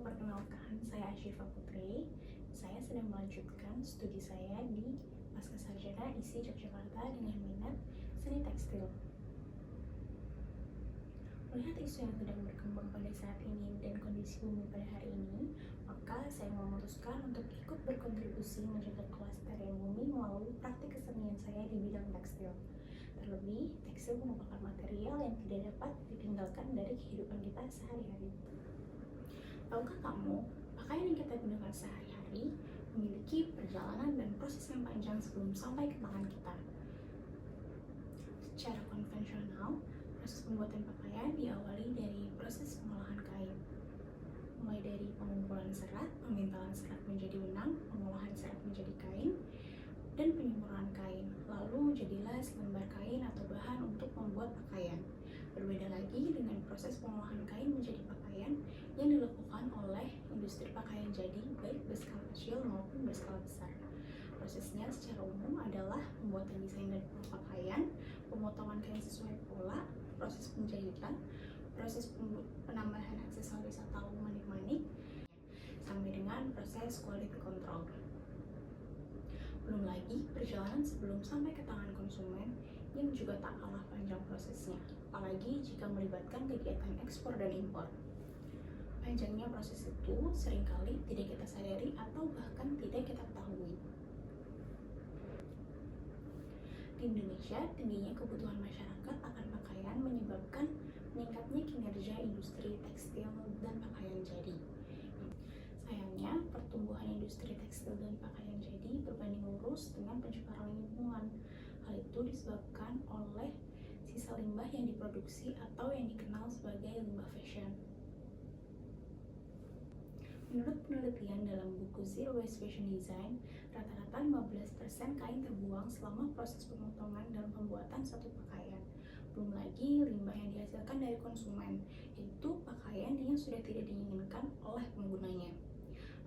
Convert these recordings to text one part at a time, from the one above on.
perkenalkan, saya Ashifa Putri. Saya sedang melanjutkan studi saya di Pascasarjana ISI Yogyakarta dengan minat seni tekstil. Melihat isu yang sedang berkembang pada saat ini dan kondisi bumi pada hari ini, maka saya memutuskan untuk ikut berkontribusi menjaga kelestarian bumi melalui praktik kesenian saya di bidang tekstil. Terlebih, tekstil merupakan material yang tidak dapat ditinggalkan dari kehidupan kita sehari-hari. Tahukah kamu, pakaian yang kita gunakan sehari-hari memiliki perjalanan dan proses yang panjang sebelum sampai ke tangan kita. Secara konvensional, proses pembuatan pakaian diawali dari proses pengolahan kain. Mulai dari pengumpulan serat, pemintalan serat menjadi benang, pengolahan serat menjadi kain, dan penyempurnaan kain. Lalu jadilah selembar kain atau bahan untuk membuat pakaian. Berbeda lagi dengan proses pengolahan kain menjadi pakaian yang dilakukan oleh industri pakaian jadi baik berskala kecil maupun berskala besar. Prosesnya secara umum adalah pembuatan desain dan pakaian, pemotongan kain sesuai pola, proses penjahitan, proses penambahan aksesoris atau manik-manik, sampai dengan proses quality control. Belum lagi perjalanan sebelum sampai ke tangan konsumen yang juga tak kalah panjang prosesnya, apalagi jika melibatkan kegiatan ekspor dan impor. Panjangnya proses itu seringkali tidak kita sadari atau bahkan tidak kita ketahui. Di Indonesia, tingginya kebutuhan masyarakat akan pakaian menyebabkan meningkatnya kinerja industri tekstil dan pakaian jadi. Sayangnya, pertumbuhan industri tekstil dan pakaian jadi berbanding lurus dengan pencemaran lingkungan. Hal itu disebabkan oleh sisa limbah yang diproduksi atau yang dikenal sebagai limbah fashion. Menurut penelitian dalam buku Zero Waste Fashion Design, rata-rata 15% kain terbuang selama proses pemotongan dan pembuatan satu pakaian. Belum lagi limbah yang dihasilkan dari konsumen, yaitu pakaian yang sudah tidak diinginkan oleh penggunanya.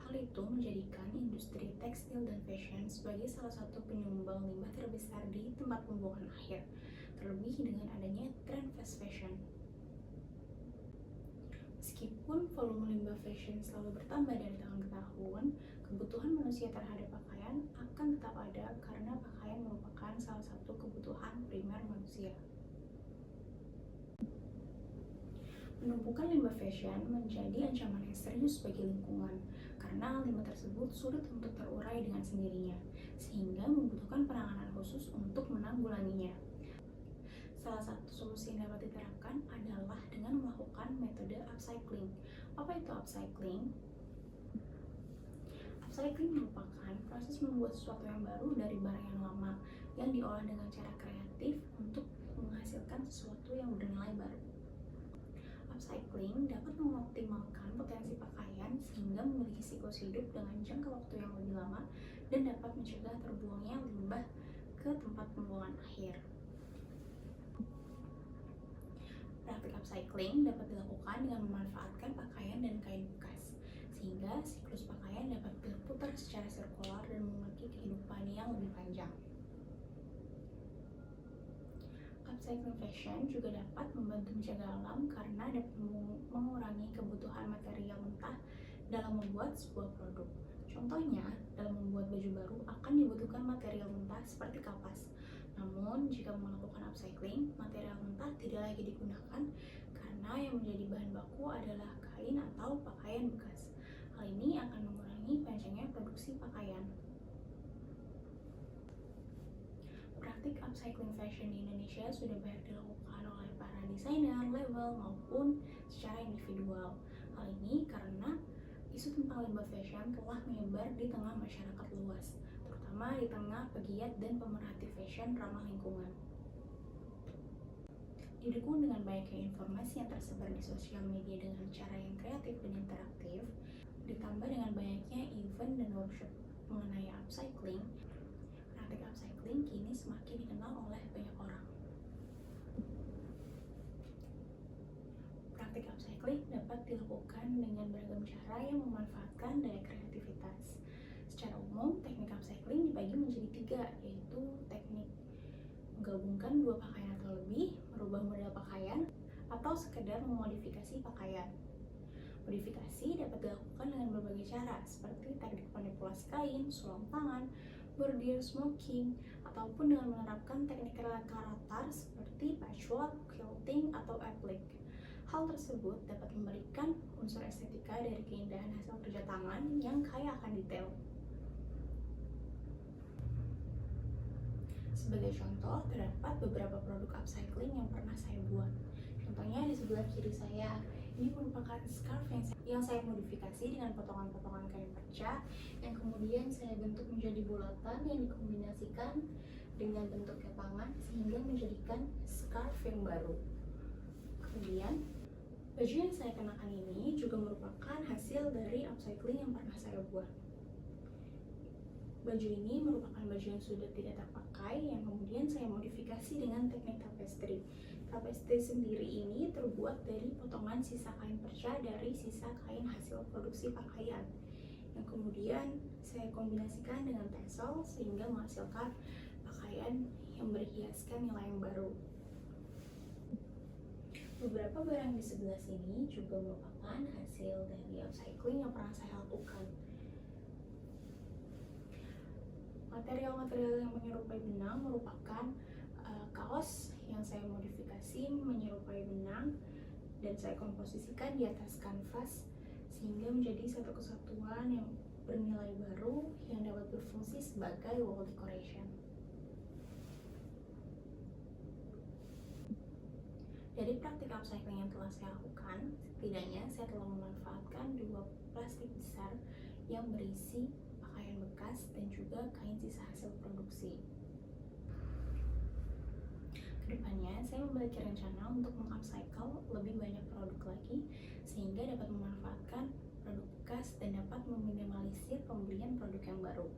Hal itu menjadikan industri tekstil dan fashion sebagai salah satu penyumbang limbah terbesar di tempat pembuangan akhir, terlebih dengan adanya tren fast fashion. Meskipun volume limbah fashion selalu bertambah dari tahun ke tahun, kebutuhan manusia terhadap pakaian akan tetap ada karena pakaian merupakan salah satu kebutuhan primer manusia. Penumpukan limbah fashion menjadi ancaman yang serius bagi lingkungan karena limbah tersebut sulit untuk terurai dengan sendirinya, sehingga membutuhkan penanganan khusus untuk menanggulanginya. Salah satu solusi yang dapat diterapkan adalah dengan melakukan metode upcycling. Apa itu upcycling? Upcycling merupakan proses membuat sesuatu yang baru dari barang yang lama yang diolah dengan cara kreatif untuk menghasilkan sesuatu yang bernilai baru. Upcycling dapat mengoptimalkan potensi pakaian sehingga memiliki siklus hidup dengan jangka waktu yang lebih lama dan dapat mencegah terbuangnya limbah ke tempat pembuangan akhir. Praktik upcycling dapat dilakukan dengan memanfaatkan pakaian dan kain bekas, sehingga siklus pakaian dapat berputar secara sirkular dan memiliki kehidupan yang lebih panjang. Upcycling fashion juga dapat membantu menjaga alam karena dapat mengurangi kebutuhan material mentah dalam membuat sebuah produk. Contohnya, dalam membuat baju baru akan dibutuhkan material mentah seperti kapas. Namun, jika melakukan upcycling, material mentah tidak lagi digunakan karena yang menjadi bahan baku adalah kain atau pakaian bekas. Hal ini akan mengurangi panjangnya produksi pakaian. Praktik upcycling fashion di Indonesia sudah banyak dilakukan oleh para desainer, label, maupun secara individual. Hal ini karena isu tentang limbah fashion telah menyebar di tengah masyarakat luas, terutama di tengah pegiat dan pemerhati fashion ramah lingkungan. Didukung dengan banyaknya informasi yang tersebar di sosial media dengan cara yang kreatif dan interaktif, ditambah dengan banyaknya event dan workshop mengenai upcycling, praktik upcycling kini semakin dikenal oleh banyak orang. Praktik upcycling dapat dilakukan dengan beragam cara yang memanfaatkan daya kreativitas. Secara umum, teknik upcycling dibagi menjadi 3, yaitu teknik menggabungkan 2 pakaian atau lebih, merubah model pakaian, atau sekedar memodifikasi pakaian. Modifikasi dapat dilakukan dengan berbagai cara, seperti teknik manipulasi kain, sulam tangan, bordir smoking, ataupun dengan menerapkan teknik rata seperti patchwork, quilting, atau applique. Hal tersebut dapat memberikan unsur estetika dari keindahan hasil kerja tangan yang kaya akan detail. Sebagai contoh, terdapat beberapa produk upcycling yang pernah saya buat. Contohnya di sebelah kiri saya, ini merupakan scarf yang saya modifikasi dengan potongan-potongan kain perca yang kemudian saya bentuk menjadi bulatan yang dikombinasikan dengan bentuk kepangan sehingga menjadikan scarf yang baru. Kemudian, baju yang saya kenakan ini juga merupakan hasil dari upcycling yang pernah saya buat. Baju ini merupakan baju yang sudah tidak terpakai yang kemudian saya modifikasi dengan teknik tapestry. Tapestry sendiri ini terbuat dari potongan sisa kain perca dari sisa kain hasil produksi pakaian yang kemudian saya kombinasikan dengan tassel sehingga menghasilkan pakaian yang berhiaskan nilai yang baru. Beberapa barang di sebelah sini juga merupakan hasil dari upcycling yang pernah saya lakukan. Material-material yang menyerupai benang merupakan kaos yang saya modifikasi menyerupai benang dan saya komposisikan di atas kanvas sehingga menjadi satu kesatuan yang bernilai baru yang dapat berfungsi sebagai wall decoration. Dari praktik upcycling yang telah saya lakukan, setidaknya saya telah memanfaatkan 2 plastik besar yang berisi pakaian bekas dan juga kain sisa hasil produksi. Kedepannya, saya memiliki rencana untuk mengupcycle lebih banyak produk lagi sehingga dapat memanfaatkan produk bekas dan dapat meminimalisir pembelian produk yang baru.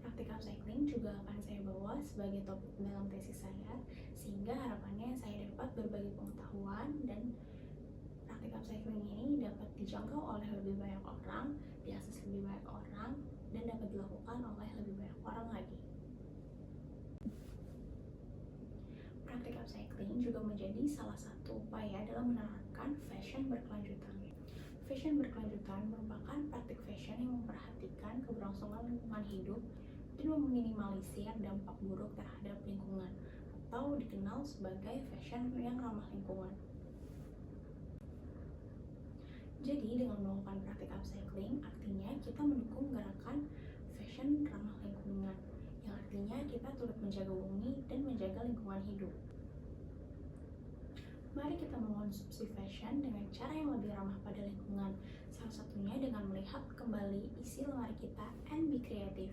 Praktik upcycling juga akan saya bawa sebagai topik dalam tesis saya sehingga harapannya saya dapat berbagi pengetahuan dan praktik upcycling ini dapat dijangkau oleh lebih banyak orang, diakses lebih banyak orang, dan dapat dilakukan oleh lebih banyak orang lagi. Praktik upcycling juga menjadi salah satu upaya dalam menerapkan fashion berkelanjutan. Fashion berkelanjutan merupakan praktik fashion yang memperhatikan keberlangsungan lingkungan hidup dan meminimalisir dampak buruk terhadap lingkungan atau dikenal sebagai fashion yang ramah lingkungan. Jadi dengan melakukan praktik upcycling, artinya kita mendukung gerakan fashion ramah lingkungan, yang artinya kita turut menjaga bumi dan menjaga lingkungan hidup. Mari kita mengkonsumsi fashion dengan cara yang lebih ramah pada lingkungan, salah satunya dengan melihat kembali isi lemari kita and be creative.